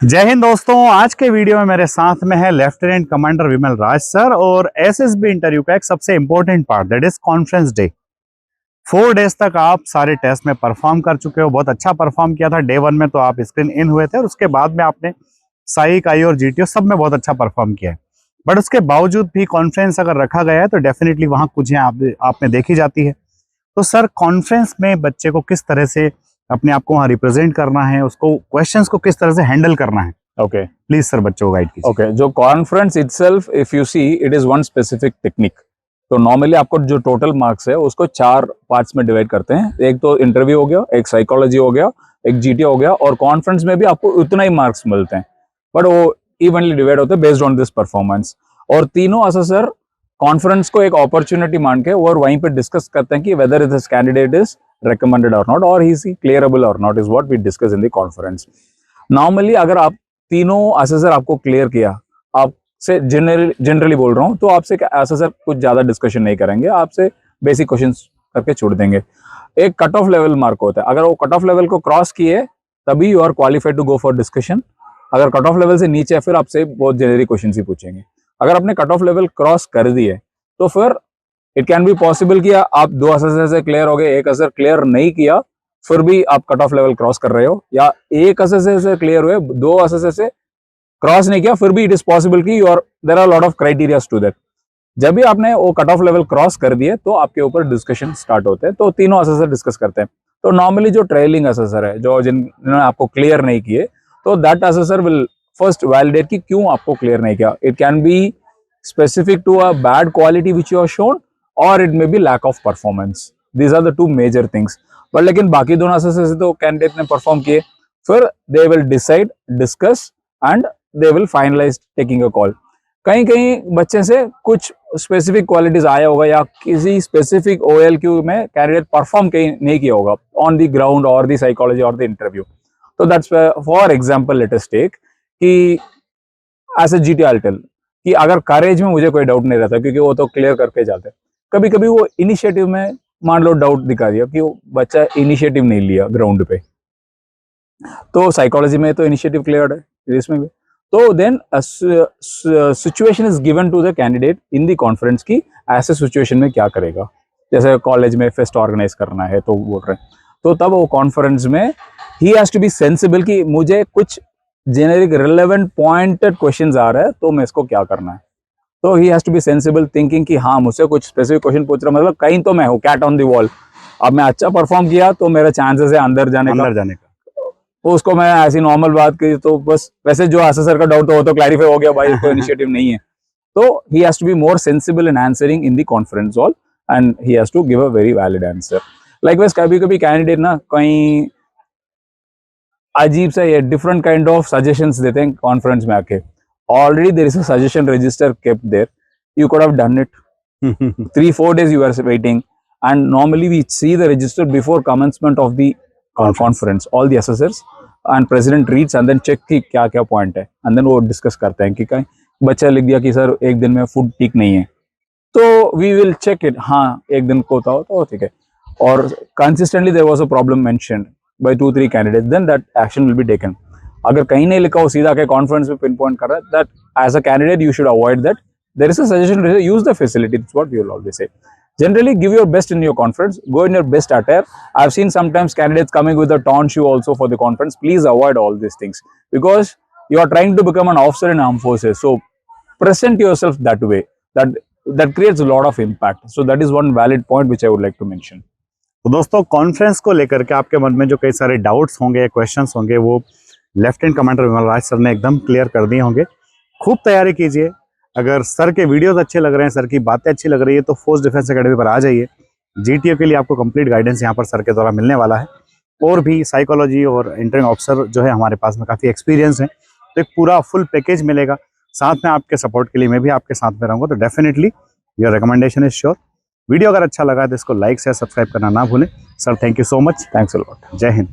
जय हिंद दोस्तों। आज के वीडियो में मेरे साथ में है लेफ्टिनेंट कमांडर विमल राज सर और एसएसबी इंटरव्यू का एक सबसे important part that is conference day. 4 days तक आप सारे टेस्ट में परफॉर्म कर चुके हो, बहुत अच्छा परफॉर्म किया था। डे 1 में तो आप स्क्रीन इन हुए थे और उसके बाद में आपने साइक आई और जीटीओ सब में बहुत अच्छा परफॉर्म किया है। बट उसके बावजूद भी कॉन्फ्रेंस अगर रखा गया है तो डेफिनेटली वहां कुछ आप में देखी जाती है। तो सर कॉन्फ्रेंस में बच्चे को किस तरह से अपने आप को वहां रिप्रेजेंट करना है, उसको क्वेश्चंस को किस तरह से हैंडल करना है, Okay. प्लीज सर बच्चों को गाइड कीजिए। Okay. जो conference itself, if you see, it is one specific technique. तो नॉर्मली आपको जो टोटल मार्क्स है उसको 4 पार्ट्स में डिवाइड करते हैं। एक तो इंटरव्यू हो गया, एक साइकोलॉजी हो गया, एक जीटीओ हो गया, और कॉन्फ्रेंस में भी आपको उतना ही मार्क्स मिलते हैं, बट वो इवनली डिवाइड होते हैं बेस्ड ऑन दिस परफॉर्मेंस। और तीनों असेसर कॉन्फ्रेंस को एक अपॉर्चुनिटी मान के और वहीं पे डिस्कस करते हैं कि whether this candidate is recommended or not, or he is clearable or not, is what we discuss in the conference. Normally अगर आप तीनों असेसर आपको क्लियर किया, आपसे जनरली बोल रहा हूँ, तो आपसे असेसर कुछ ज्यादा डिस्कशन नहीं करेंगे, आपसे बेसिक क्वेश्चंस करके छोड़ देंगे। एक कट ऑफ लेवल मार्क होता है, अगर वो कट ऑफ लेवल को क्रॉस किए तभी you are qualified to go for discussion. अगर कट ऑफ लेवल से नीचे है फिर आपसे बहुत जेनरिक क्वेश्चन ही पूछेंगे। अगर आपने कट ऑफ लेवल क्रॉस कर दिए तो फिर इट कैन बी पॉसिबल कि आप 2 असेसर से क्लियर हो गए, एक असेसर क्लियर नहीं किया, फिर भी आप कट ऑफ लेवल क्रॉस कर रहे हो, या एक असेसर से क्लियर हुए, 2 असेसर से क्रॉस नहीं किया, फिर भी इट इज पॉसिबल कि you are there are lot of criterias to that. जब भी आपने वो कट ऑफ लेवल क्रॉस कर दिए तो आपके ऊपर डिस्कशन स्टार्ट होते हैं, तो तीनों असेसर डिस्कस करते हैं। तो नॉर्मली जो ट्रेलिंग असेसर है, जो जिन्होंने आपको क्लियर नहीं किए, तो that assessor will first validate कि क्यों आपको क्लियर नहीं किया। It can be specific to a bad quality which you are shown, or it may be lack of performance. These are the 2 major things. But लेकिन बाकी दोनों assessor से तो कैंडिडेट ने परफॉर्म किए, फिर they will decide, discuss and they will finalize taking a call. कहीं कहीं बच्चे से कुछ स्पेसिफिक क्वालिटीज आया होगा या किसी स्पेसिफिक OLQ में कैंडिडेट परफॉर्म कहीं नहीं किया होगा ऑन द ग्राउंड और द साइकोलॉजी और द इंटरव्यू। तो that's for example let us take कि as a GT I tell कि अगर करेज में मुझे कोई डाउट नहीं रहता, क्योंकि वो तो क्लियर करके जाते हैं। कभी कभी वो इनिशिएटिव में मान लो डाउट दिखा दिया कि वो बच्चा इनिशिएटिव नहीं लिया ग्राउंड पे, तो साइकोलॉजी में तो इनिशिएटिव क्लियर है, इसमें भी। तो then situation is given to the candidate in the conference की ऐसे सिचुएशन में क्या करेगा। जैसे कॉलेज में फेस्ट ऑर्गेनाइज करना है तो बोल रहे हैं, तो तब वो कॉन्फ्रेंस में he has to be sensible कि मुझे कुछ जेनेरिक रिलेवेंट पॉइंटेड क्वेश्चंस आ रहा है, तो मैं इसको क्या करना है। तो he has to be sensible thinking कि हाँ मुझसे कुछ स्पेसिफिक क्वेश्चन पूछ रहा, मतलब कहीं तो मैं हूँ कैट ऑन द वॉल। अब मैं अच्छा परफॉर्म किया तो मेरा चांसेस है अंदर जाने का। तो उसको मैं ऐसी नॉर्मल बात की तो बस वैसे जो असेसर का डाउट हो तो क्लैरिफाई हो गया, भाई कोई इनिशिएटिव नहीं है। तो he has to be more sensible in answering in the conference hall and he has to give a very valid answer. Likewise कभी कभी कैंडिडेट ना कहीं अजीब सा ये डिफरेंट काइंड ऑफ सजेशंस देते हैं कॉन्फ्रेंस में आके। Already there is a suggestion register kept there. You could have done it. 3-4 days you are waiting, and normally we see the register before commencement of the conference. All the assessors and president reads and then check कि क्या क्या point है, and then वो discuss करते हैं कि कहीं बच्चा लिख दिया कि सर एक दिन में food ठीक नहीं है, तो we will check it. हाँ एक दिन को था तो ठीक है, और consistently there was a problem mentioned by 2-3 candidates, then that action will be taken. अगर कहीं नहीं लिखा हो सीधा के कॉन्फ्रेंस में पिन पॉइंट कर रहा है, that as a candidate you should avoid that. There is a suggestion, use the facility, that's what we will always say. Generally give your best in your conference, go in your best attire. I have seen sometimes candidates coming with a torn shoe also for the conference. Please avoid all this things because you are trying to become an officer in armed forces, so present yourself that way, that creates a lot of impact. So that is one valid point which I would like to mention. तो दोस्तों conference को लेकर के आपके मन में जो कई सारे डाउट्स होंगे, क्वेश्चंस होंगे, वो लेफ्टिनेंट कमांडर विमल राज सर ने एकदम क्लियर कर दिए होंगे। खूब तैयारी कीजिए। अगर सर के वीडियोस अच्छे लग रहे हैं, सर की बातें अच्छी लग रही है, तो फोर्स डिफेंस एकेडमी पर आ जाइए। जीटीओ के लिए आपको कंप्लीट गाइडेंस यहाँ पर सर के द्वारा मिलने वाला है, और भी साइकोलॉजी और इंटरिंग ऑफिसर जो है हमारे पास में काफ़ी एक्सपीरियंस है, तो एक पूरा फुल पैकेज मिलेगा। साथ में आपके सपोर्ट के लिए मैं भी आपके साथ में रहूँगा, तो definitely your recommendation is sure. Video अगर अच्छा लगा तो इसको लाइक शेयर सब्सक्राइब करना ना भूलें। Sir thank you so much. Thanks a lot. जय हिंद।